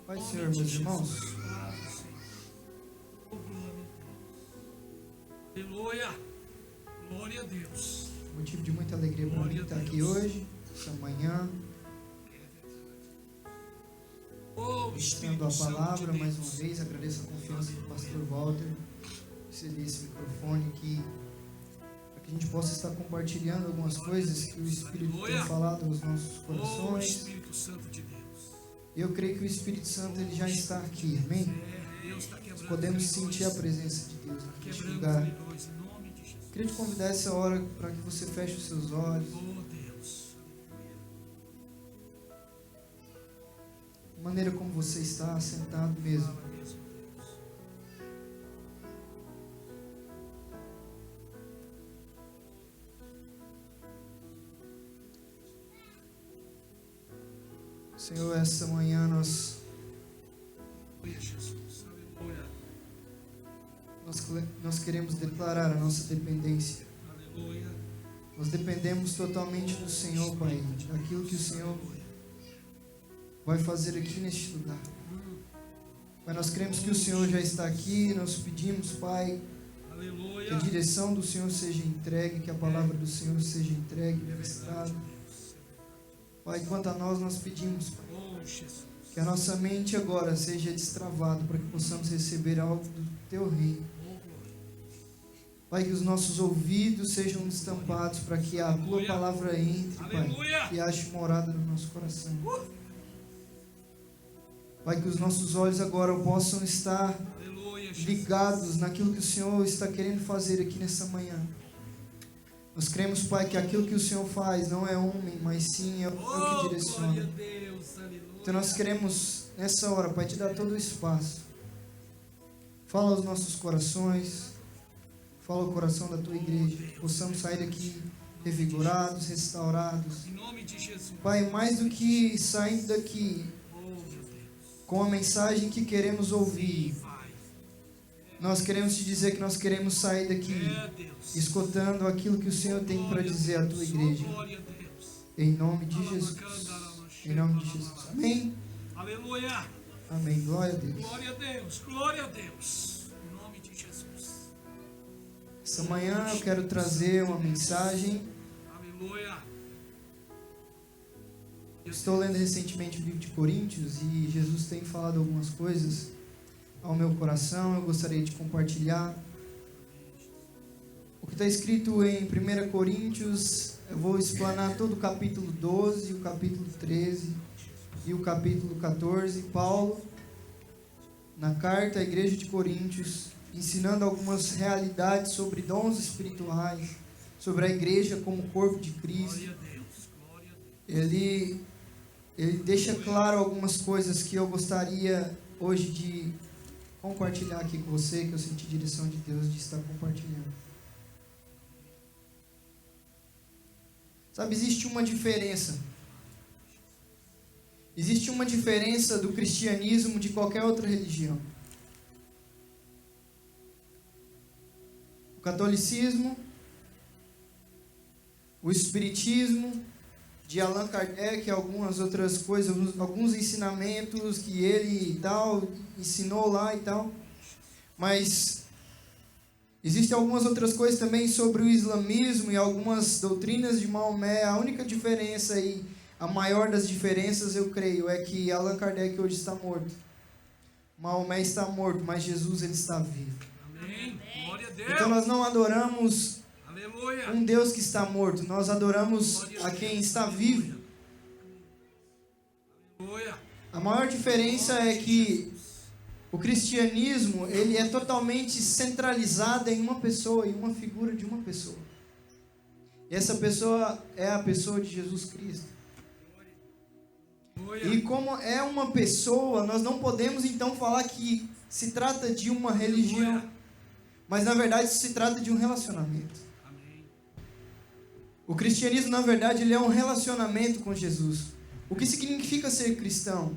Pai, Senhor, meus irmãos. Aleluia. Glória a Deus. Motivo de muita alegria para mim estar aqui hoje, essa manhã, ministrando a palavra mais uma vez. Agradeço a confiança do pastor Walter, ceder esse microfone aqui, para que a gente possa estar compartilhando algumas coisas que o Espírito tem falado aos nossos corações. Espírito Santo de Deus. Eu creio que o Espírito Santo ele já está aqui, amém? Deus está quebrando. Podemos sentir a presença de Deus aqui neste Quebrando lugar. grilhões em nome de Jesus. Queria te convidar essa hora para que você feche os seus olhos. Oh Deus. A maneira como você está sentado mesmo. Fala mesmo, Deus. Senhor, essa manhã nós Aleluia, Jesus. Aleluia. nós queremos declarar a nossa dependência. Aleluia. Nós dependemos totalmente do Senhor, Pai, daquilo que o Senhor vai fazer aqui neste lugar. Pai, nós cremos que o Senhor já está aqui. Nós pedimos, Pai, que a Aleluia. direção do Senhor seja entregue, que a palavra do Senhor seja entregue, ministrada. Pai, quanto a nós pedimos, Pai, Oh Jesus. que a nossa mente agora seja destravada para que possamos receber algo do Teu reino. Oh glória. Pai, que os nossos ouvidos sejam destampados para que a Tua palavra entre, Pai, Aleluia. e ache morada no nosso coração. Pai, que os nossos olhos agora possam estar Aleluia, Jesus. ligados naquilo que o Senhor está querendo fazer aqui nessa manhã. Nós cremos, Pai, que aquilo que o Senhor faz não é homem, mas sim é o Senhor que Oh direciona. glória a Deus. Aleluia. Então nós queremos, nessa hora, Pai, te dar todo o espaço. Fala aos nossos corações, fala ao coração da Tua igreja, que possamos sair daqui revigorados, restaurados. Em nome de Jesus. Pai, mais do que saindo daqui Oh meu Deus. com a mensagem que queremos ouvir, Vai. nós queremos te dizer que nós queremos sair daqui É Deus. escutando aquilo que o Senhor tem para dizer à Tua igreja. Oh, glória a Deus. Em nome de Jesus. Em nome de Jesus. Amém. Aleluia. Amém. Glória a Deus. Glória a Deus. Glória a Deus. Em nome de Jesus. Essa manhã eu quero trazer uma mensagem. Aleluia. Eu estou lendo recentemente o livro de Coríntios e Jesus tem falado algumas coisas ao meu coração. Eu gostaria de compartilhar. O que está escrito em 1 Coríntios, eu vou explanar todo o capítulo 12, o capítulo 13 e o capítulo 14. Paulo, na carta à igreja de Coríntios, ensinando algumas realidades sobre dons espirituais, sobre a igreja como corpo de Cristo. Glória a Deus. Glória a Deus. Ele deixa claro algumas coisas que eu gostaria hoje de compartilhar aqui com você, que eu senti direção de Deus de estar compartilhando. Sabe, existe uma diferença. Existe uma diferença do cristianismo de qualquer outra religião. O catolicismo, o espiritismo de Allan Kardec, algumas outras coisas, alguns ensinamentos que ele e tal ensinou lá e tal. Mas existem algumas outras coisas também sobre o islamismo e algumas doutrinas de Maomé. A única diferença e a maior das diferenças, eu creio, é que Allan Kardec hoje está morto. Maomé está morto, mas Jesus ele está vivo. Amém. Glória a Deus. Então nós não adoramos Aleluia. um Deus que está morto, nós adoramos a quem está vivo. Aleluia. A maior diferença é que o cristianismo ele é totalmente centralizado em uma pessoa, em uma figura de uma pessoa. E essa pessoa é a pessoa de Jesus Cristo. E como é uma pessoa, nós não podemos então falar que se trata de uma religião, mas na verdade se trata de um relacionamento. Amém. O cristianismo, na verdade, ele é um relacionamento com Jesus. O que significa ser cristão?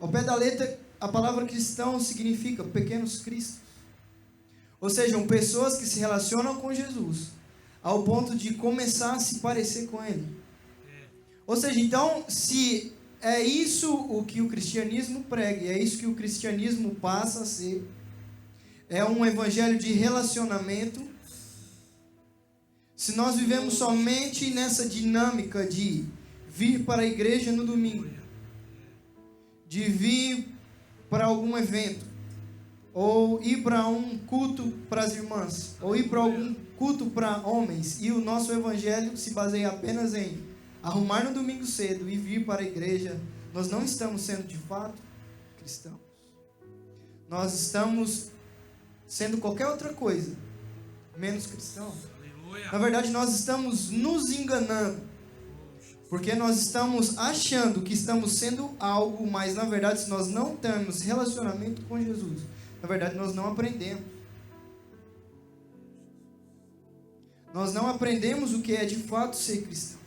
Ao pé da letra, a palavra cristão significa pequenos cristos. Ou seja, pessoas que se relacionam com Jesus ao ponto de começar a se parecer com Ele. Ou seja, então, se é isso o que o cristianismo prega, e é isso que o cristianismo passa a ser. É um evangelho de relacionamento. Se nós vivemos somente nessa dinâmica de vir para a igreja no domingo, de vir para algum evento, ou ir para um culto para as irmãs, ou ir para algum culto para homens, e o nosso evangelho se baseia apenas em arrumar no domingo cedo e vir para a igreja, nós não estamos sendo de fato cristãos. Nós estamos sendo qualquer outra coisa, menos cristãos. Na verdade, nós estamos nos enganando, porque nós estamos achando que estamos sendo algo, mas na verdade, se nós não temos relacionamento com Jesus, na verdade, nós não aprendemos. Nós não aprendemos o que é de fato ser cristão.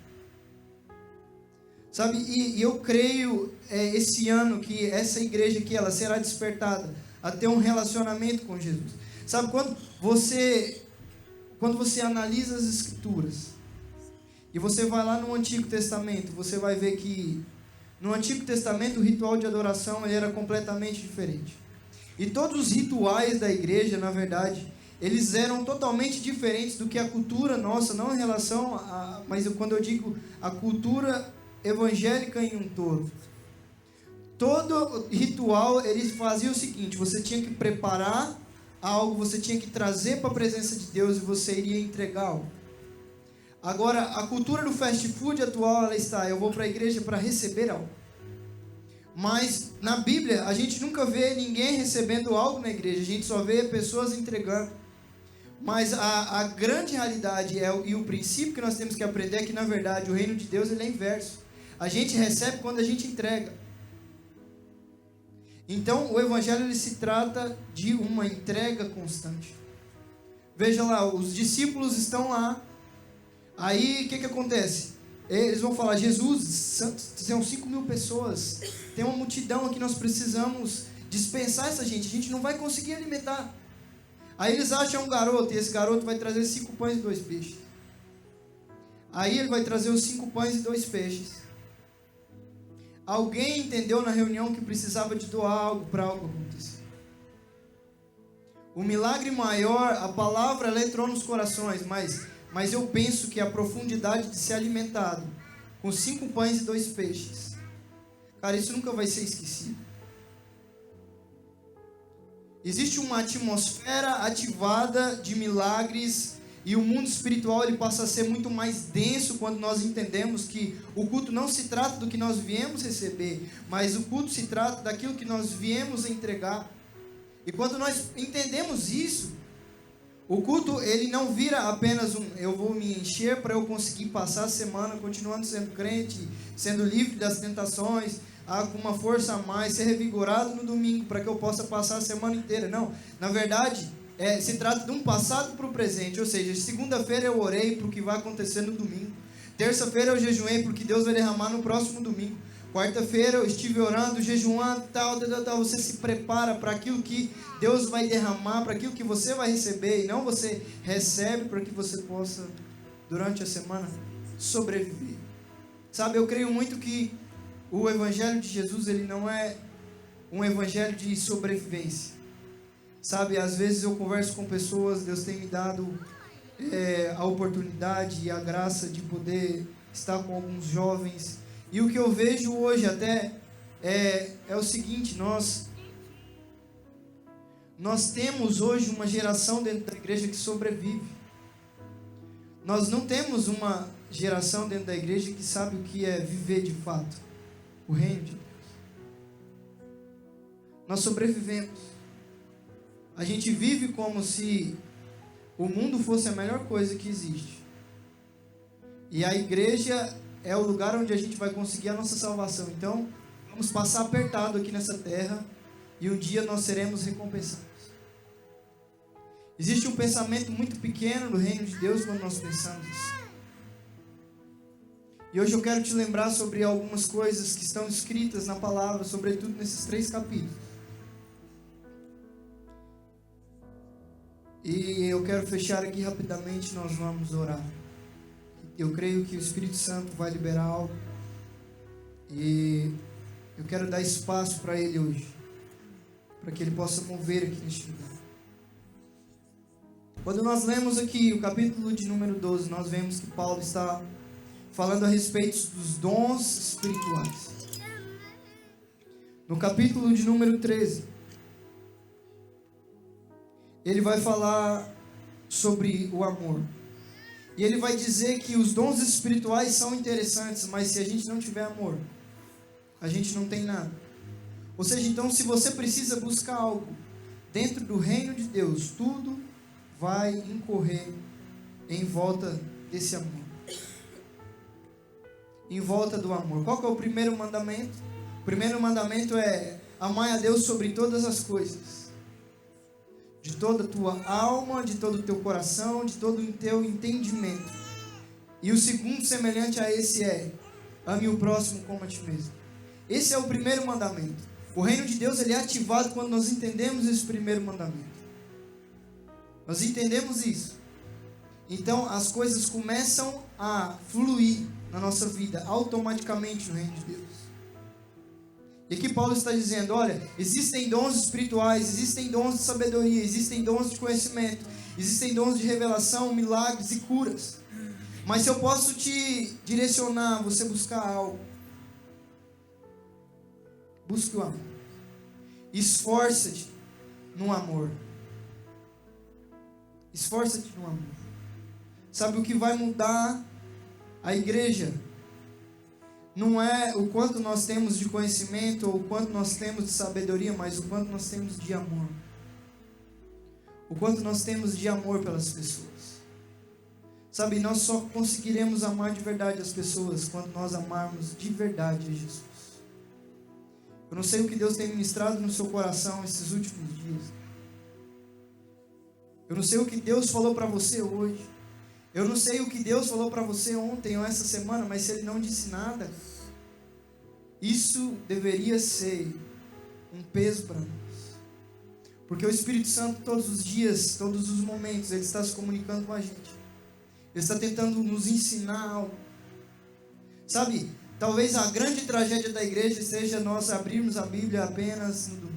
Sabe, e eu creio esse ano que essa igreja aqui, ela será despertada a ter um relacionamento com Jesus. Sabe, quando você analisa as Escrituras, e você vai lá no Antigo Testamento, você vai ver que no Antigo Testamento o ritual de adoração ele era completamente diferente. E todos os rituais da igreja, na verdade, eles eram totalmente diferentes do que a cultura nossa, não em relação a... Mas quando eu digo a cultura evangélica em um todo. Todo ritual, eles faziam o seguinte, você tinha que preparar algo, você tinha que trazer para a presença de Deus e você iria entregar algo. Agora, a cultura do fast food atual, ela está, eu vou para a igreja para receber algo. Mas na Bíblia, a gente nunca vê ninguém recebendo algo na igreja, a gente só vê pessoas entregando. Mas a grande realidade e o princípio que nós temos que aprender é que, na verdade, o reino de Deus ele é inverso. A gente recebe quando a gente entrega. Então, o evangelho ele se trata de uma entrega constante. Veja lá, os discípulos estão lá. Aí, o que acontece? Eles vão falar, Jesus, são 5.000 pessoas. Tem uma multidão aqui, nós precisamos dispensar essa gente. A gente não vai conseguir alimentar. Aí eles acham um garoto, e esse garoto vai trazer 5 pães e 2 peixes. Aí ele vai trazer os 5 pães e 2 peixes. Alguém entendeu na reunião que precisava de doar algo para algo acontecer. O milagre maior, a palavra ela entrou nos corações, mas eu penso que a profundidade de ser alimentado com 5 pães e 2 peixes, cara, isso nunca vai ser esquecido. Existe uma atmosfera ativada de milagres e o mundo espiritual ele passa a ser muito mais denso quando nós entendemos que o culto não se trata do que nós viemos receber, mas o culto se trata daquilo que nós viemos entregar. E quando nós entendemos isso, o culto ele não vira apenas eu vou me encher para eu conseguir passar a semana continuando sendo crente, sendo livre das tentações, com uma força a mais, ser revigorado no domingo para que eu possa passar a semana inteira. Não, na verdade, se trata de um passado para o presente, ou seja, segunda-feira eu orei para o que vai acontecer no domingo, terça-feira eu jejuei para o que Deus vai derramar no próximo domingo, quarta-feira eu estive orando, jejuando, tal, você se prepara para aquilo que Deus vai derramar, para aquilo que você vai receber, e não você recebe para que você possa, durante a semana, sobreviver. Sabe, eu creio muito que o Evangelho de Jesus, ele não é um evangelho de sobrevivência. Sabe, às vezes eu converso com pessoas, Deus tem me dado a oportunidade e a graça de poder estar com alguns jovens. E o que eu vejo hoje até é o seguinte, nós temos hoje uma geração dentro da igreja que sobrevive. Nós não temos uma geração dentro da igreja que sabe o que é viver de fato o reino de Deus. Nós sobrevivemos. A gente vive como se o mundo fosse a melhor coisa que existe. E a igreja é o lugar onde a gente vai conseguir a nossa salvação. Então, vamos passar apertado aqui nessa terra e um dia nós seremos recompensados. Existe um pensamento muito pequeno do reino de Deus quando nós pensamos isso. E hoje eu quero te lembrar sobre algumas coisas que estão escritas na palavra, sobretudo nesses 3 capítulos. E eu quero fechar aqui rapidamente, nós vamos orar. Eu creio que o Espírito Santo vai liberar algo. E Eu quero dar espaço para Ele hoje, para que Ele possa mover aqui neste lugar. Quando nós lemos aqui o capítulo de número 12, nós vemos que Paulo está falando a respeito dos dons espirituais. No capítulo de número 13, ele vai falar sobre o amor. E ele vai dizer que os dons espirituais são interessantes, mas se a gente não tiver amor, a gente não tem nada. Ou seja, então, se você precisa buscar algo dentro do reino de Deus, tudo vai incorrer em volta desse amor. Em volta do amor. Qual que é o primeiro mandamento? O primeiro mandamento é amar a Deus sobre todas as coisas. De toda a tua alma, de todo o teu coração, de todo o teu entendimento. E o segundo semelhante a esse é: ame o próximo como a ti mesmo. Esse é o primeiro mandamento. O reino de Deus ele é ativado quando nós entendemos esse primeiro mandamento. Nós entendemos isso. Então as coisas começam a fluir na nossa vida automaticamente no reino de Deus. E aqui Paulo está dizendo, olha, existem dons espirituais, existem dons de sabedoria, existem dons de conhecimento, existem dons de revelação, milagres e curas. Mas se eu posso te direcionar a você buscar algo, busque o amor. Esforça-te no amor. Esforça-te no amor. Sabe o que vai mudar a igreja? Não é o quanto nós temos de conhecimento ou o quanto nós temos de sabedoria, mas o quanto nós temos de amor. O quanto nós temos de amor pelas pessoas. Sabe, nós só conseguiremos amar de verdade as pessoas quando nós amarmos de verdade a Jesus. Eu não sei o que Deus tem ministrado no seu coração esses últimos dias. Eu não sei o que Deus falou para você hoje. Eu não sei o que Deus falou para você ontem ou essa semana, mas se Ele não disse nada, isso deveria ser um peso para nós. Porque o Espírito Santo todos os dias, todos os momentos, Ele está se comunicando com a gente. Ele está tentando nos ensinar algo. Sabe, talvez a grande tragédia da igreja seja nós abrirmos a Bíblia apenas no domingo.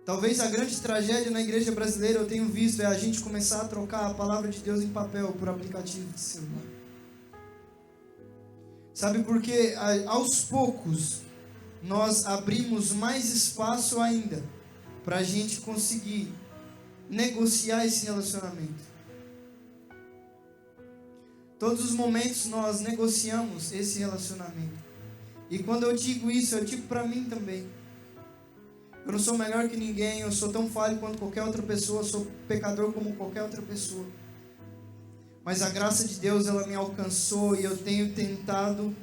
Talvez a grande tragédia na igreja brasileira, eu tenho visto, é a gente começar a trocar a palavra de Deus em papel por aplicativo de celular. Sabe, porque aos poucos nós abrimos mais espaço ainda para a gente conseguir negociar esse relacionamento. Todos os momentos nós negociamos esse relacionamento. E quando eu digo isso, eu digo para mim também. Eu não sou melhor que ninguém, eu sou tão falho quanto qualquer outra pessoa, eu sou pecador como qualquer outra pessoa. Mas a graça de Deus, ela me alcançou e eu tenho tentado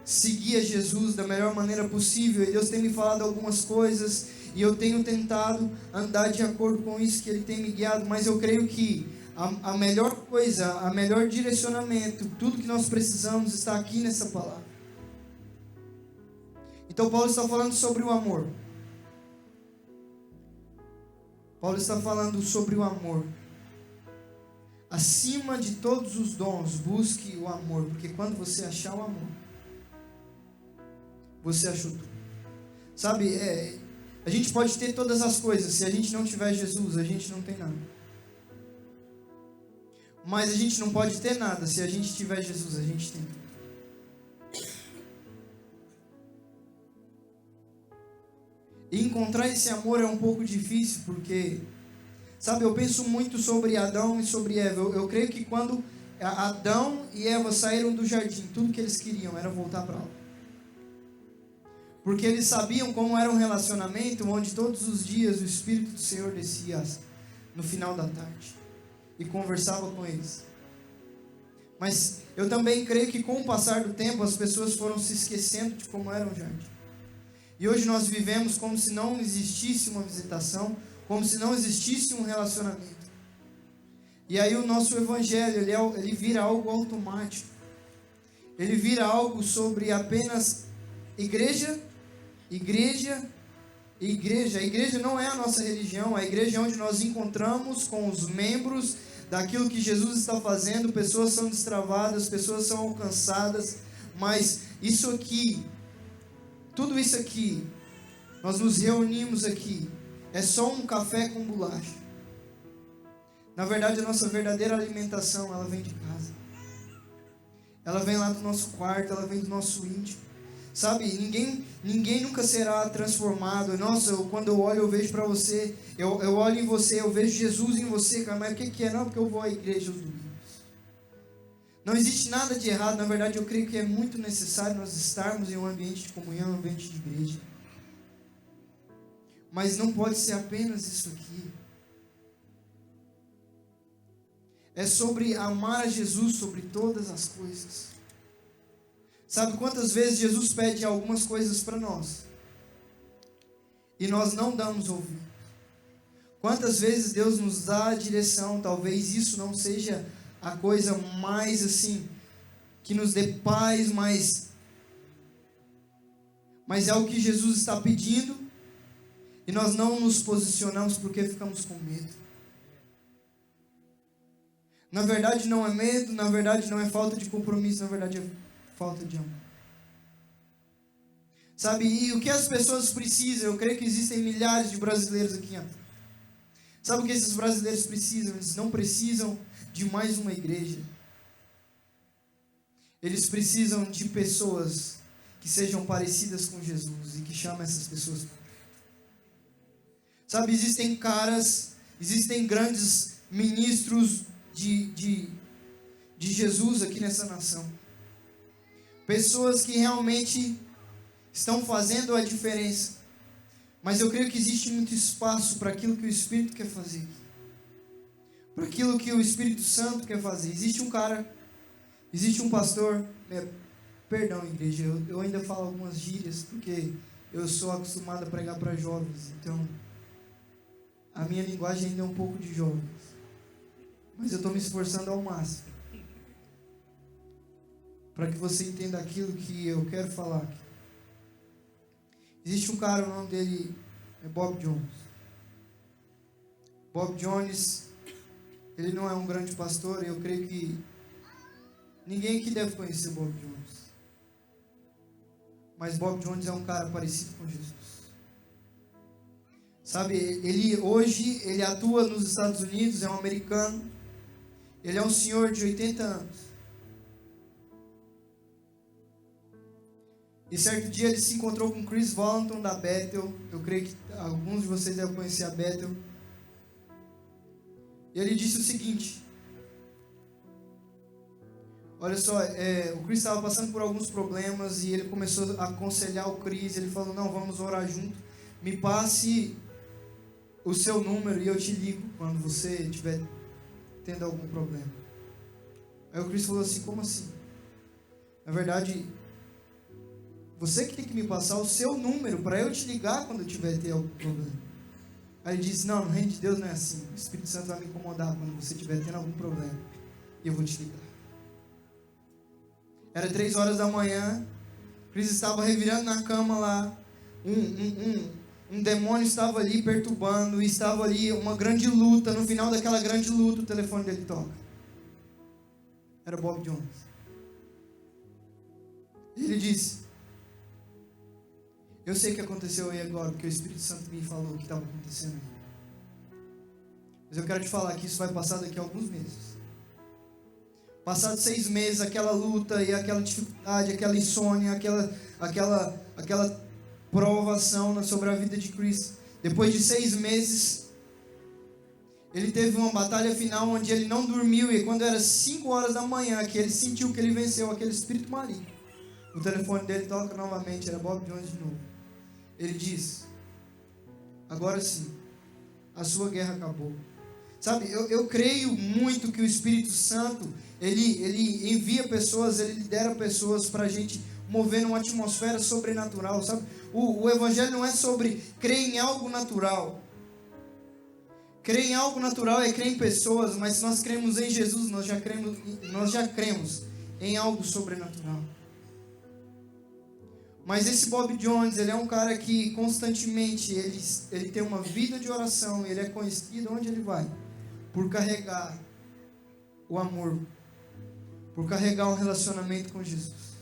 seguir a Jesus da melhor maneira possível. E Deus tem me falado algumas coisas e eu tenho tentado andar de acordo com isso que Ele tem me guiado. Mas eu creio que a melhor coisa, a melhor direcionamento, tudo que nós precisamos está aqui nessa palavra. Então Paulo está falando sobre o amor. Paulo está falando sobre o amor. Acima de todos os dons, busque o amor. Porque quando você achar o amor, você achou tudo. Sabe, a gente pode ter todas as coisas. Se a gente não tiver Jesus, a gente não tem nada. Mas a gente não pode ter nada. Se a gente tiver Jesus, a gente tem tudo. E encontrar esse amor é um pouco difícil, porque, sabe, eu penso muito sobre Adão e sobre Eva. Eu creio que quando Adão e Eva saíram do jardim, tudo que eles queriam era voltar para lá. Porque eles sabiam como era um relacionamento onde todos os dias o Espírito do Senhor descia no final da tarde e conversava com eles. Mas eu também creio que com o passar do tempo as pessoas foram se esquecendo de como era um jardim. E hoje nós vivemos como se não existisse uma visitação, como se não existisse um relacionamento. E aí o nosso evangelho, ele vira algo automático. Ele vira algo sobre apenas igreja, igreja e igreja. A igreja não é a nossa religião, a igreja é onde nós encontramos com os membros daquilo que Jesus está fazendo. Pessoas são destravadas, pessoas são alcançadas, Mas isso aqui, tudo isso aqui, nós nos reunimos aqui, é só um café com bolacha. Na verdade, a nossa verdadeira alimentação, ela vem de casa. Ela vem lá do nosso quarto, ela vem do nosso íntimo. Sabe, ninguém nunca será transformado. Nossa, quando eu olho, eu vejo para você, eu olho em você, eu vejo Jesus em você, cara, mas o que é? Não, porque eu vou à igreja os domingos. Não existe nada de errado, na verdade eu creio que é muito necessário nós estarmos em um ambiente de comunhão, um ambiente de igreja. Mas não pode ser apenas isso aqui. É sobre amar a Jesus sobre todas as coisas. Sabe quantas vezes Jesus pede algumas coisas para nós e nós não damos ouvido? Quantas vezes Deus nos dá a direção? Talvez isso não seja a coisa mais assim, que nos dê paz, mas é o que Jesus está pedindo e nós não nos posicionamos porque ficamos com medo. Na verdade não é medo, na verdade não é falta de compromisso, na verdade é falta de amor. Sabe, e o que as pessoas precisam? Eu creio que existem milhares de brasileiros aqui. Sabe o que esses brasileiros precisam? Eles não precisam de mais uma igreja. Eles precisam de pessoas que sejam parecidas com Jesus e que chamem essas pessoas. Sabe, existem grandes ministros de Jesus aqui nessa nação. Pessoas que realmente estão fazendo a diferença. Mas eu creio que existe muito espaço para aquilo que o Espírito quer fazer. Para aquilo que o Espírito Santo quer fazer. Existe um pastor, perdão igreja, eu ainda falo algumas gírias, porque eu sou acostumado a pregar para jovens, então a minha linguagem ainda é um pouco de jovens. Mas eu estou me esforçando ao máximo para que você entenda aquilo que eu quero falar aqui. Existe um cara, o nome dele é Bob Jones. Bob Jones, ele não é um grande pastor, e eu creio que ninguém aqui deve conhecer Bob Jones. Mas Bob Jones é um cara parecido com Jesus. Sabe, hoje ele atua nos Estados Unidos, é um americano. Ele é um senhor de 80 anos. E certo dia ele se encontrou com Chris Vallotton da Bethel. Eu creio que alguns de vocês devem conhecer a Bethel. E ele disse o seguinte: olha só, o Chris estava passando por alguns problemas e ele começou a aconselhar o Chris. Ele falou: não, vamos orar junto. Me passe o seu número e eu te ligo quando você estiver tendo algum problema. Aí o Chris falou assim: como assim? Na verdade, você que tem que me passar o seu número para eu te ligar quando eu tiver ter algum problema. Aí ele disse: não, no reino de Deus não é assim. O Espírito Santo vai me incomodar quando você estiver tendo algum problema e eu vou te ligar. Era 3 horas da manhã. Chris estava revirando na cama lá. Um demônio estava ali perturbando. E estava ali uma grande luta. No final daquela grande luta, o telefone dele toca. Era Bob Jones. Ele disse: eu sei o que aconteceu aí agora, porque o Espírito Santo me falou o que estava acontecendo aí. Mas eu quero te falar que isso vai passar daqui a alguns meses. Passados 6 meses, aquela luta e aquela dificuldade, aquela insônia, aquela provação sobre a vida de Chris. Depois de 6 meses, ele teve uma batalha final onde ele não dormiu, e quando era 5 horas da manhã, que ele sentiu que ele venceu aquele espírito maligno, o telefone dele toca novamente, era Bob Jones de novo. Ele diz: agora sim, a sua guerra acabou. Sabe, eu creio muito que o Espírito Santo, ele envia pessoas, ele lidera pessoas para a gente mover numa atmosfera sobrenatural, sabe? O Evangelho não é sobre crer em algo natural. Crer em algo natural é crer em pessoas, mas se nós cremos em Jesus, nós já cremos em algo sobrenatural. Mas esse Bob Jones, ele é um cara que constantemente, ele tem uma vida de oração, ele é conhecido onde ele vai, por carregar o amor, por carregar um relacionamento com Jesus.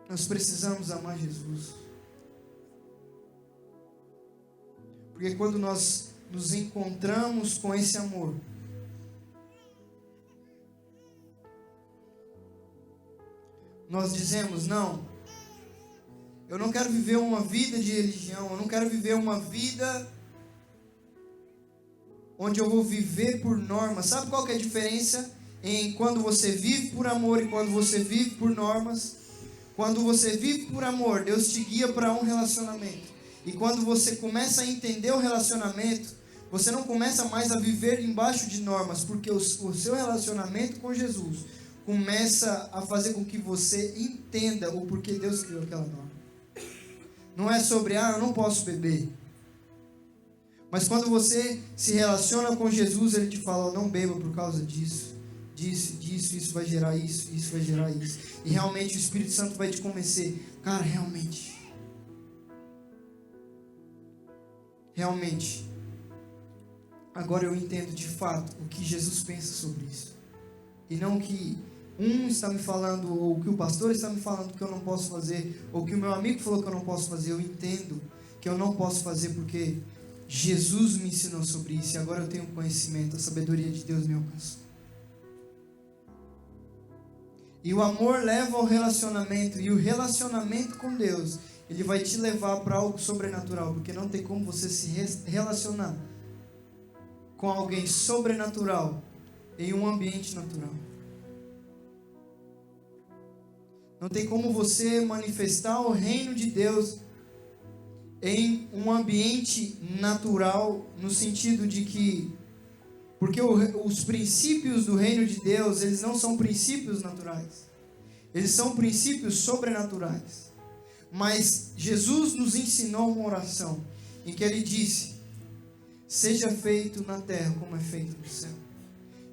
Nós precisamos amar Jesus. Porque quando nós nos encontramos com esse amor, nós dizemos: não, eu não quero viver uma vida de religião, eu não quero viver uma vida onde eu vou viver por normas. Sabe qual que é a diferença em quando você vive por amor e quando você vive por normas? Quando você vive por amor, Deus te guia para um relacionamento. E quando você começa a entender o relacionamento, você não começa mais a viver embaixo de normas, porque o seu relacionamento com Jesus começa a fazer com que você entenda o porquê Deus criou aquela norma. Não é sobre, eu não posso beber. Mas quando você se relaciona com Jesus, Ele te fala: não beba por causa disso, isso vai gerar isso vai gerar isso. E realmente o Espírito Santo vai te convencer: cara, realmente, agora eu entendo de fato o que Jesus pensa sobre isso. E não o que está me falando, ou o que o pastor está me falando que eu não posso fazer, ou o que o meu amigo falou que eu não posso fazer. Eu entendo que eu não posso fazer porque Jesus me ensinou sobre isso, e agora eu tenho conhecimento, a sabedoria de Deus me alcançou. E o amor leva ao relacionamento, e o relacionamento com Deus, ele vai te levar para algo sobrenatural, porque não tem como você se relacionar com alguém sobrenatural em um ambiente natural. Não tem como você manifestar o reino de Deus em um ambiente natural, no sentido de que, porque os princípios do reino de Deus, eles não são princípios naturais, eles são princípios sobrenaturais. Mas Jesus nos ensinou uma oração, em que Ele disse: seja feito na terra como é feito no céu.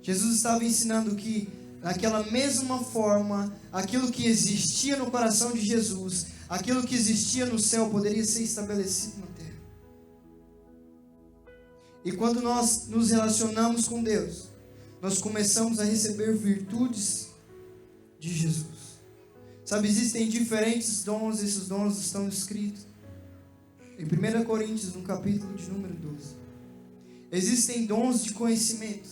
Jesus estava ensinando que, daquela mesma forma, aquilo que existia no coração de Jesus, aquilo que existia no céu, poderia ser estabelecido na terra. E quando nós nos relacionamos com Deus, nós começamos a receber virtudes de Jesus. Sabe, existem diferentes dons, esses dons estão escritos em 1 Coríntios, no capítulo de número 12. Existem dons de conhecimento,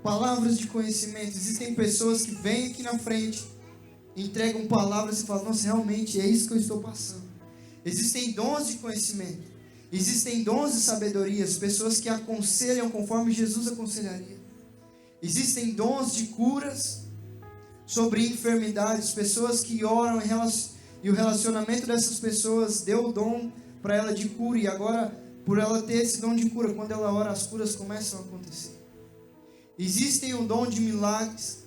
palavras de conhecimento. Existem pessoas que vêm aqui na frente, entregam palavras e falam: nossa, realmente é isso que eu estou passando. Existem dons de conhecimento, existem dons de sabedoria, pessoas que aconselham conforme Jesus aconselharia. Existem dons de curas, sobre enfermidades, pessoas que oram e o relacionamento dessas pessoas deu o dom para ela de cura, e agora, por ela ter esse dom de cura, quando ela ora, as curas começam a acontecer. Existem o dom de milagres.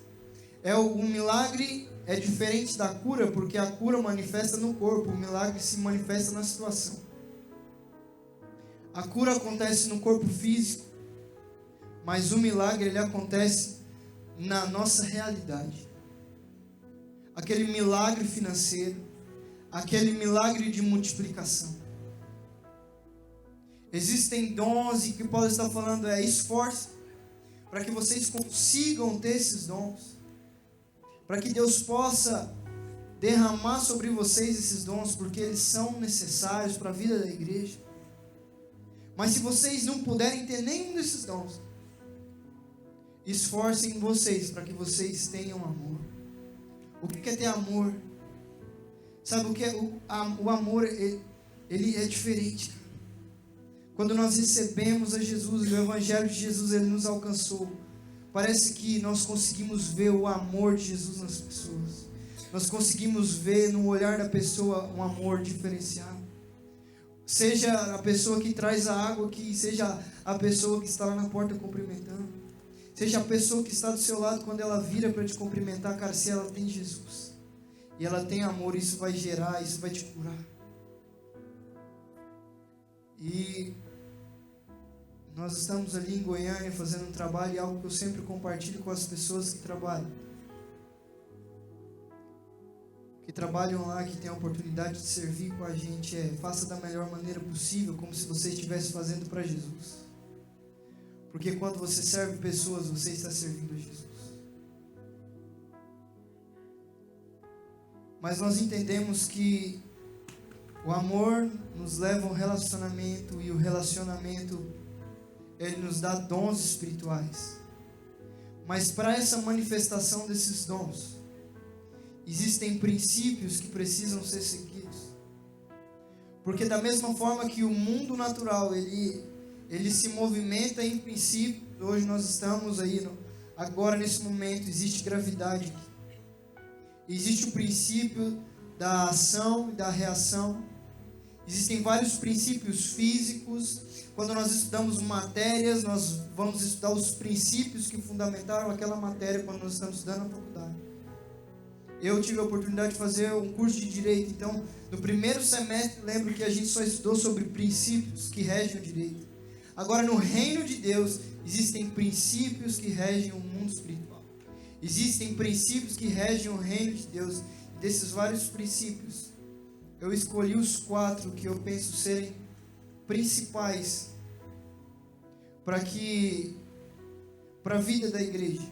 O milagre é diferente da cura, porque a cura manifesta no corpo, o milagre se manifesta na situação. A cura acontece no corpo físico, mas o milagre, ele acontece na nossa realidade. Aquele milagre financeiro, aquele milagre de multiplicação. Existem dons, e que Paulo está falando esforço para que vocês consigam ter esses dons, para que Deus possa derramar sobre vocês esses dons, porque eles são necessários para a vida da igreja. Mas se vocês não puderem ter nenhum desses dons, esforcem vocês para que vocês tenham amor. O que é ter amor? Sabe o que é? O amor, ele é diferente. Quando nós recebemos a Jesus, o Evangelho de Jesus, ele nos alcançou. Parece que nós conseguimos ver o amor de Jesus nas pessoas. Nós conseguimos ver no olhar da pessoa um amor diferenciado. Seja a pessoa que traz a água aqui, seja a pessoa que está lá na porta cumprimentando. Seja a pessoa que está do seu lado, quando ela vira para te cumprimentar, cara, se ela tem Jesus e ela tem amor, isso vai gerar, isso vai te curar. E nós estamos ali em Goiânia fazendo um trabalho, e algo que eu sempre compartilho com as pessoas que trabalham lá, que têm a oportunidade de servir com a gente, faça da melhor maneira possível, como se você estivesse fazendo para Jesus. Porque quando você serve pessoas, você está servindo a Jesus. Mas nós entendemos que o amor nos leva a um relacionamento, e o relacionamento, ele nos dá dons espirituais. Mas para essa manifestação desses dons, existem princípios que precisam ser seguidos. Porque da mesma forma que o mundo natural, ele se movimenta em princípio, hoje nós estamos aí, agora nesse momento, existe gravidade aqui. Existe o princípio da ação e da reação. Existem vários princípios físicos. Quando nós estudamos matérias, nós vamos estudar os princípios que fundamentaram aquela matéria quando nós estamos estudando na faculdade. Eu tive a oportunidade de fazer um curso de Direito. Então, no primeiro semestre, lembro que a gente só estudou sobre princípios que regem o direito. Agora, no reino de Deus, existem princípios que regem o mundo espiritual. Existem princípios que regem o reino de Deus. E desses vários princípios, eu escolhi os 4 que eu penso serem principais para a vida da igreja,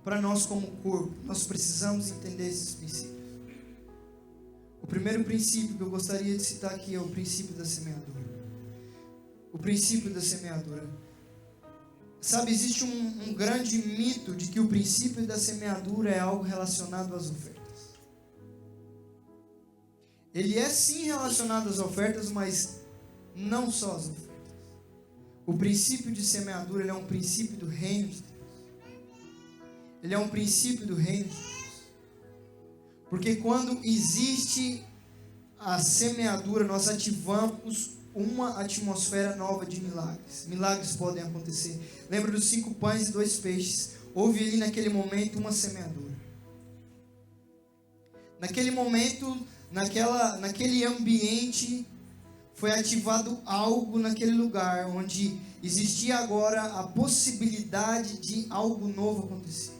para nós como corpo. Nós precisamos entender esses princípios. O primeiro princípio que eu gostaria de citar aqui é o princípio da semeadura. O princípio da semeadura. Sabe, existe um grande mito de que o princípio da semeadura é algo relacionado às ofertas. Ele é sim relacionado às ofertas, mas não só às ofertas. O princípio de semeadura, ele é um princípio do reino de Deus. Ele é um princípio do reino de Deus. Porque quando existe a semeadura, nós ativamos uma atmosfera nova de milagres. Milagres podem acontecer. Lembra dos 5 pães e 2 peixes? Houve ali naquele momento uma semeadura. Naquele momento, naquele ambiente, foi ativado algo naquele lugar, onde existia agora a possibilidade de algo novo acontecer.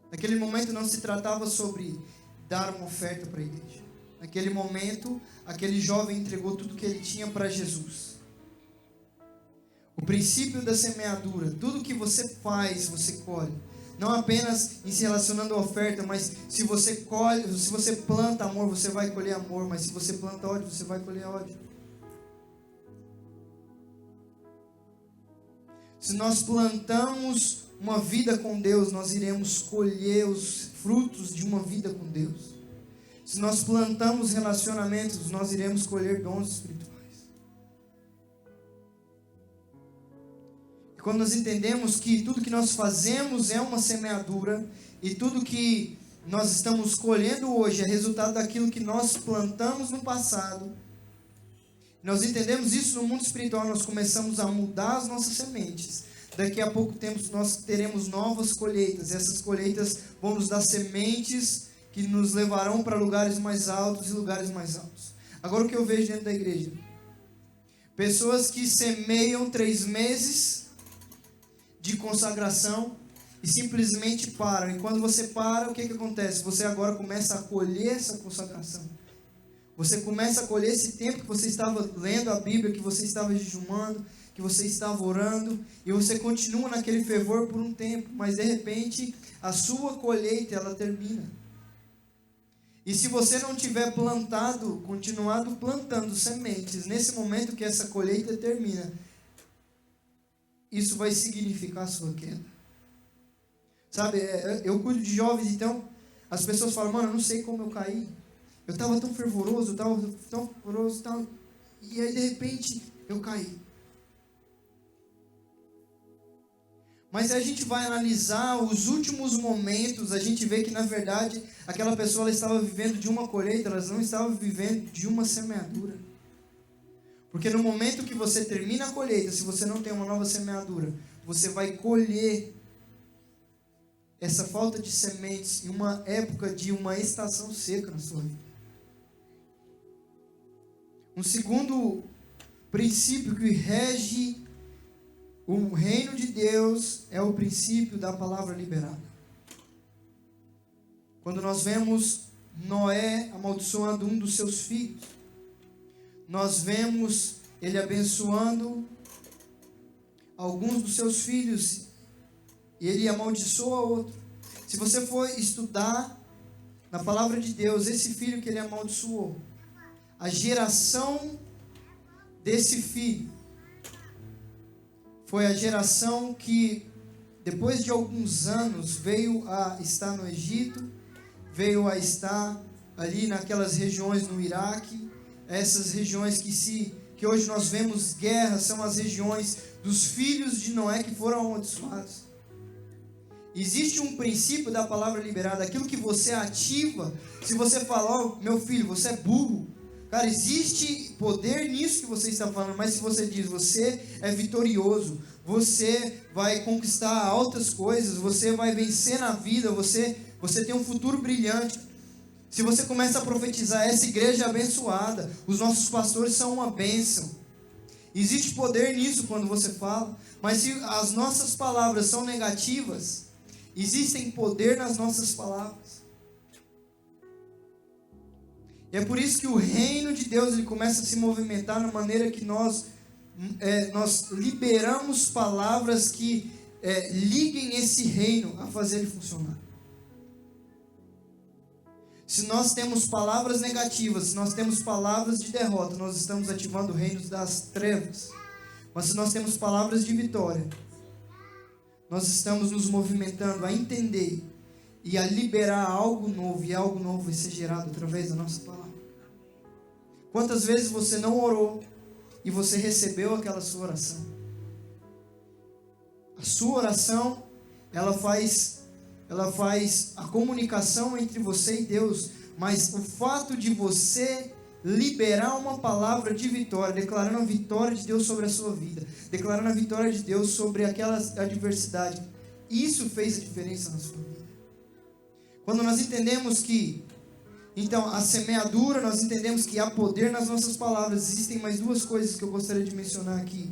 Naquele momento não se tratava sobre dar uma oferta para a igreja. Naquele momento, aquele jovem entregou tudo que ele tinha para Jesus. O princípio da semeadura, tudo que você faz, você colhe. Não apenas em se relacionando à oferta, mas se você planta amor, você vai colher amor. Mas se você planta ódio, você vai colher ódio. Se nós plantamos uma vida com Deus, nós iremos colher os frutos de uma vida com Deus. Se nós plantamos relacionamentos, nós iremos colher dons espirituais. E quando nós entendemos que tudo que nós fazemos é uma semeadura, e tudo que nós estamos colhendo hoje é resultado daquilo que nós plantamos no passado, nós entendemos isso no mundo espiritual, nós começamos a mudar as nossas sementes. Daqui a pouco tempo nós teremos novas colheitas, e essas colheitas vão nos dar sementes que nos levarão para lugares mais altos e lugares mais altos. Agora o que eu vejo dentro da igreja? Pessoas que semeiam 3 meses de consagração e simplesmente param. E quando você para, o que acontece? Você agora começa a colher essa consagração. Você começa a colher esse tempo que você estava lendo a Bíblia, que você estava jejumando, que você estava orando, e você continua naquele fervor por um tempo, mas de repente a sua colheita ela termina. E se você não tiver continuado plantando sementes, nesse momento que essa colheita termina, isso vai significar a sua queda. Sabe, eu cuido de jovens, então as pessoas falam, mano, eu não sei como eu caí. Eu estava tão fervoroso, e aí de repente eu caí. Mas se a gente vai analisar os últimos momentos, a gente vê que na verdade aquela pessoa ela estava vivendo de uma colheita, ela não estava vivendo de uma semeadura. Porque no momento que você termina a colheita, se você não tem uma nova semeadura, você vai colher essa falta de sementes em uma época de uma estação seca na sua vida. Um segundo princípio que rege o reino de Deus é o princípio da palavra liberada. Quando nós vemos Noé amaldiçoando um dos seus filhos, nós vemos ele abençoando alguns dos seus filhos e ele amaldiçoa outro. Se você for estudar na palavra de Deus, esse filho que ele amaldiçoou, a geração desse filho foi a geração que, depois de alguns anos, veio a estar no Egito, veio a estar ali naquelas regiões no Iraque, essas regiões que hoje nós vemos guerra, são as regiões dos filhos de Noé que foram amaldiçoados. Existe um princípio da palavra liberada, aquilo que você ativa. Se você falar, meu filho, você é burro, cara, existe poder nisso que você está falando. Mas se você diz, você é vitorioso, você vai conquistar altas coisas, você vai vencer na vida, você tem um futuro brilhante. Se você começa a profetizar, essa igreja é abençoada, os nossos pastores são uma bênção. Existe poder nisso quando você fala. Mas se as nossas palavras são negativas, existem poder nas nossas palavras. E é por isso que o reino de Deus ele começa a se movimentar na maneira que nós liberamos palavras que liguem esse reino a fazer ele funcionar. Se nós temos palavras negativas, se nós temos palavras de derrota, nós estamos ativando reinos das trevas. Mas se nós temos palavras de vitória, nós estamos nos movimentando a entender e a liberar algo novo, e algo novo vai ser gerado através da nossa palavra. Quantas vezes você não orou e você recebeu aquela sua oração? A sua oração, ela faz a comunicação entre você e Deus, mas o fato de você liberar uma palavra de vitória, declarando a vitória de Deus sobre a sua vida, declarando a vitória de Deus sobre aquela adversidade, isso fez a diferença na sua vida. Quando nós entendemos que, então, a semeadura, nós entendemos que há poder nas nossas palavras. Existem mais duas coisas que eu gostaria de mencionar aqui.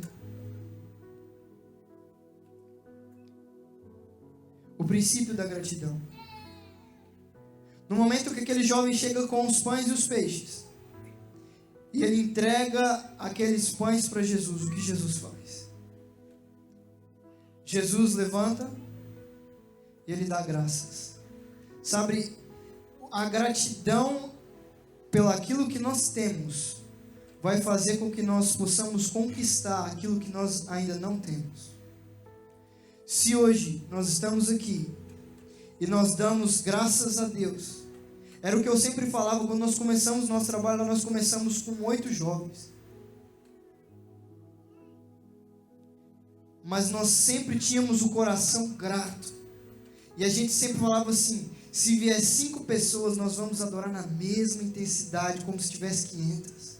O princípio da gratidão. No momento que aquele jovem chega com os pães e os peixes, e ele entrega aqueles pães para Jesus, o que Jesus faz? Jesus levanta e ele dá graças. Sabe, a gratidão pelo aquilo que nós temos vai fazer com que nós possamos conquistar aquilo que nós ainda não temos. Se hoje nós estamos aqui e nós damos graças a Deus, era o que eu sempre falava quando nós começamos nosso trabalho. Nós começamos com 8 jovens, mas nós sempre tínhamos o coração grato, e a gente sempre falava assim: se vier 5 pessoas, nós vamos adorar na mesma intensidade, como se tivesse 500.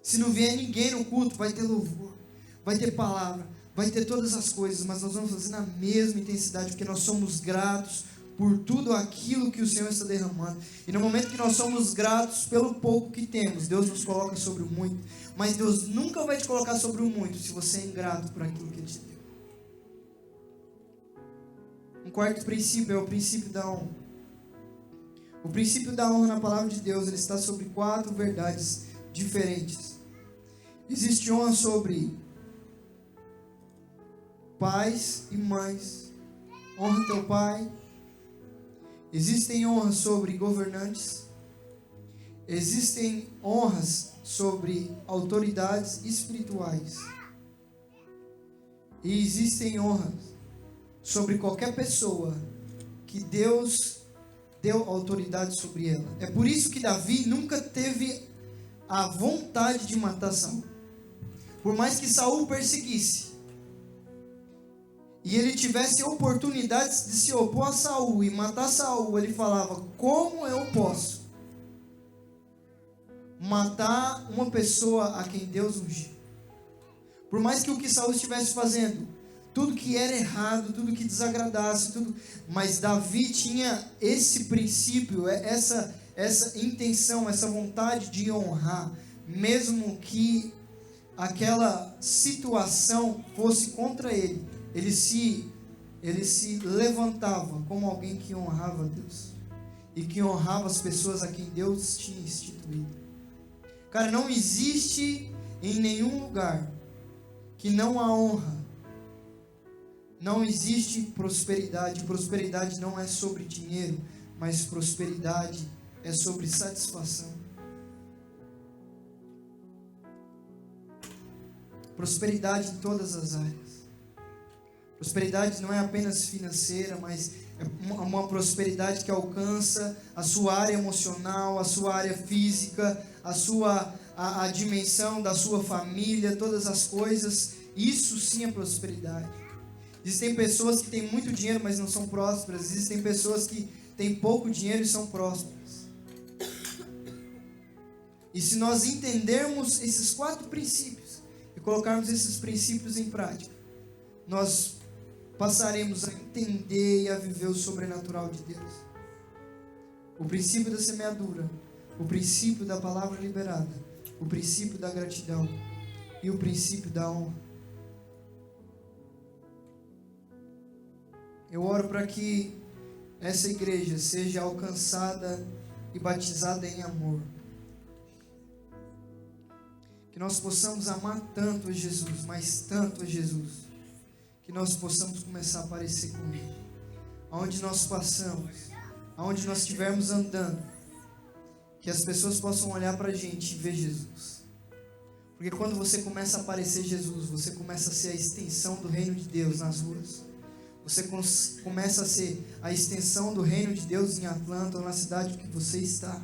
Se não vier ninguém no culto, vai ter louvor, vai ter palavra, vai ter todas as coisas, mas nós vamos fazer na mesma intensidade, porque nós somos gratos por tudo aquilo que o Senhor está derramando. E no momento que nós somos gratos pelo pouco que temos, Deus nos coloca sobre o muito. Mas Deus nunca vai te colocar sobre o muito se você é ingrato por aquilo que Ele te deu. Um quarto princípio é o princípio da honra. O princípio da honra na palavra de Deus, ele está sobre 4 verdades diferentes. Existe honra sobre pais e mães. Honra teu pai. Existem honras sobre governantes. Existem honras sobre autoridades espirituais. E existem honras sobre qualquer pessoa que Deus deu autoridade sobre ela. É por isso que Davi nunca teve a vontade de matar Saul. Por mais que Saul perseguisse, e ele tivesse oportunidades de se opor a Saul e matar Saul, ele falava: como eu posso matar uma pessoa a quem Deus ungiu? Por mais que o que Saul estivesse fazendo, tudo que era errado, tudo que desagradasse, tudo, mas Davi tinha esse princípio, essa intenção, essa vontade de honrar, mesmo que aquela situação fosse contra ele. Ele se levantava como alguém que honrava a Deus e que honrava as pessoas a quem Deus tinha instituído. Cara, não existe em nenhum lugar que não há honra não existe prosperidade. Prosperidade não é sobre dinheiro, mas prosperidade é sobre satisfação. Prosperidade em todas as áreas. Prosperidade não é apenas financeira, mas é uma prosperidade que alcança a sua área emocional, a sua área física, a dimensão da sua família, todas as coisas. Isso sim é prosperidade. Existem pessoas que têm muito dinheiro, mas não são prósperas. Existem pessoas que têm pouco dinheiro e são prósperas. E se nós entendermos esses 4 princípios e colocarmos esses princípios em prática, nós passaremos a entender e a viver o sobrenatural de Deus. O princípio da semeadura, o princípio da palavra liberada, o princípio da gratidão e o princípio da honra. Eu oro para que essa igreja seja alcançada e batizada em amor. Que nós possamos amar tanto a Jesus, mas tanto a Jesus, que nós possamos começar a parecer com Ele. Aonde nós passamos, aonde nós estivermos andando, que as pessoas possam olhar para a gente e ver Jesus. Porque quando você começa a parecer Jesus, você começa a ser a extensão do reino de Deus nas ruas. Você começa a ser a extensão do reino de Deus em Atlanta ou na cidade que você está.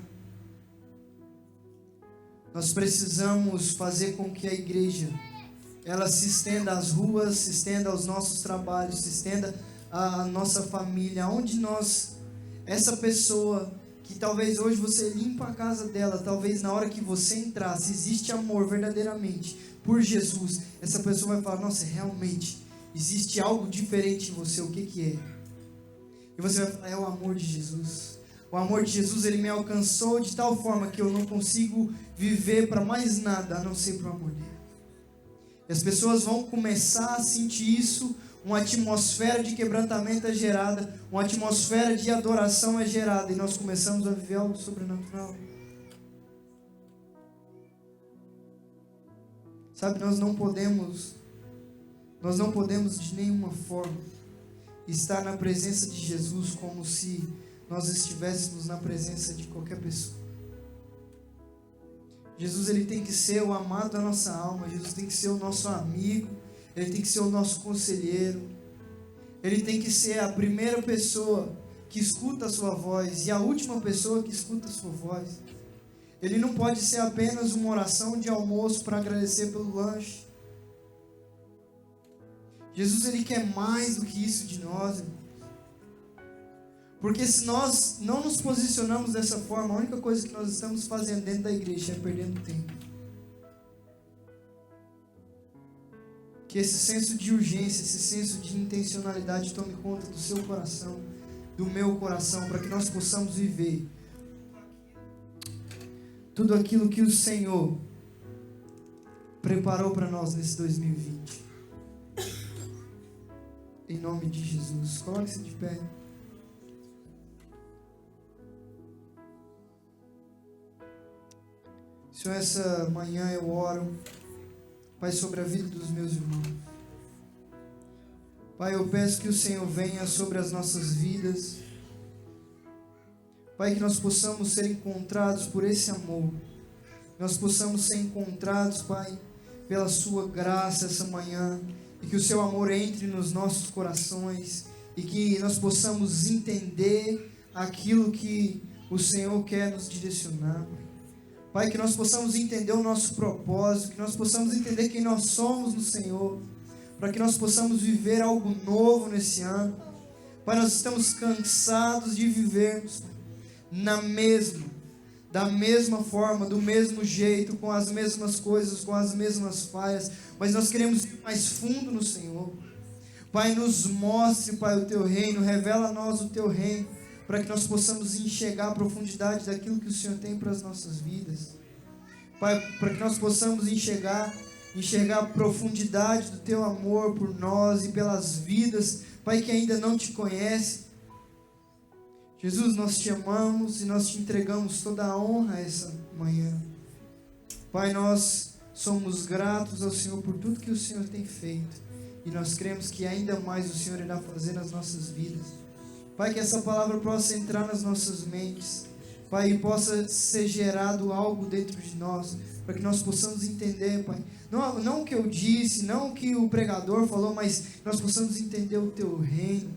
Nós precisamos fazer com que a igreja ela se estenda às ruas, se estenda aos nossos trabalhos, se estenda à nossa família, onde nós, essa pessoa que talvez hoje você limpa a casa dela, talvez na hora que você entrar, se existe amor verdadeiramente por Jesus, essa pessoa vai falar, nossa, realmente existe algo diferente em você, o que que é? E você vai falar, é o amor de Jesus. O amor de Jesus, ele me alcançou de tal forma que eu não consigo viver para mais nada, a não ser para o amor dele. E as pessoas vão começar a sentir isso, uma atmosfera de quebrantamento é gerada, uma atmosfera de adoração é gerada, e nós começamos a viver algo sobrenatural. Sabe, nós não podemos de nenhuma forma estar na presença de Jesus como se nós estivéssemos na presença de qualquer pessoa. Jesus, ele tem que ser o amado da nossa alma. Jesus tem que ser o nosso amigo. Ele tem que ser o nosso conselheiro. Ele tem que ser a primeira pessoa que escuta a sua voz e a última pessoa que escuta a sua voz. Ele não pode ser apenas uma oração de almoço para agradecer pelo lanche. Jesus, ele quer mais do que isso de nós, irmãos. Porque se nós não nos posicionamos dessa forma, a única coisa que nós estamos fazendo dentro da igreja é perdendo tempo. Que esse senso de urgência, esse senso de intencionalidade tome conta do seu coração, do meu coração, para que nós possamos viver tudo aquilo que o Senhor preparou para nós nesse 2020. Em nome de Jesus. Coloque-se de pé. Senhor, essa manhã eu oro, Pai, sobre a vida dos meus irmãos. Pai, eu peço que o Senhor venha sobre as nossas vidas. Pai, que nós possamos ser encontrados por esse amor. Nós possamos ser encontrados, Pai, pela sua graça essa manhã. E que o seu amor entre nos nossos corações. E que nós possamos entender aquilo que o Senhor quer nos direcionar. Pai, que nós possamos entender o nosso propósito, que nós possamos entender quem nós somos no Senhor, para que nós possamos viver algo novo nesse ano. Pai, nós estamos cansados de vivermos da mesma forma, do mesmo jeito, com as mesmas coisas, com as mesmas falhas, mas nós queremos ir mais fundo no Senhor. Pai, nos mostre, Pai, o Teu reino, revela a nós o Teu reino, para que nós possamos enxergar a profundidade daquilo que o Senhor tem para as nossas vidas. Pai, para que nós possamos enxergar a profundidade do Teu amor por nós e pelas vidas, Pai, que ainda não Te conhece. Jesus, nós Te amamos e nós Te entregamos toda a honra essa manhã. Pai, nós somos gratos ao Senhor por tudo que o Senhor tem feito. E nós cremos que ainda mais o Senhor irá fazer nas nossas vidas. Pai, que essa palavra possa entrar nas nossas mentes. Pai, e possa ser gerado algo dentro de nós, para que nós possamos entender, Pai. Não o que eu disse, não o que o pregador falou, mas nós possamos entender o Teu reino.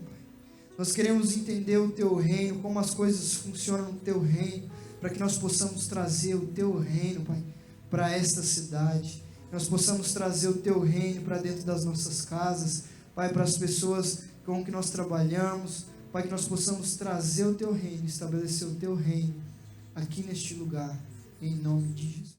Nós queremos entender o Teu reino, como as coisas funcionam no Teu reino, para que nós possamos trazer o Teu reino, Pai, para esta cidade. Nós possamos trazer o Teu reino para dentro das nossas casas, Pai, para as pessoas com que nós trabalhamos, Pai, que nós possamos trazer o Teu reino, estabelecer o Teu reino aqui neste lugar, em nome de Jesus.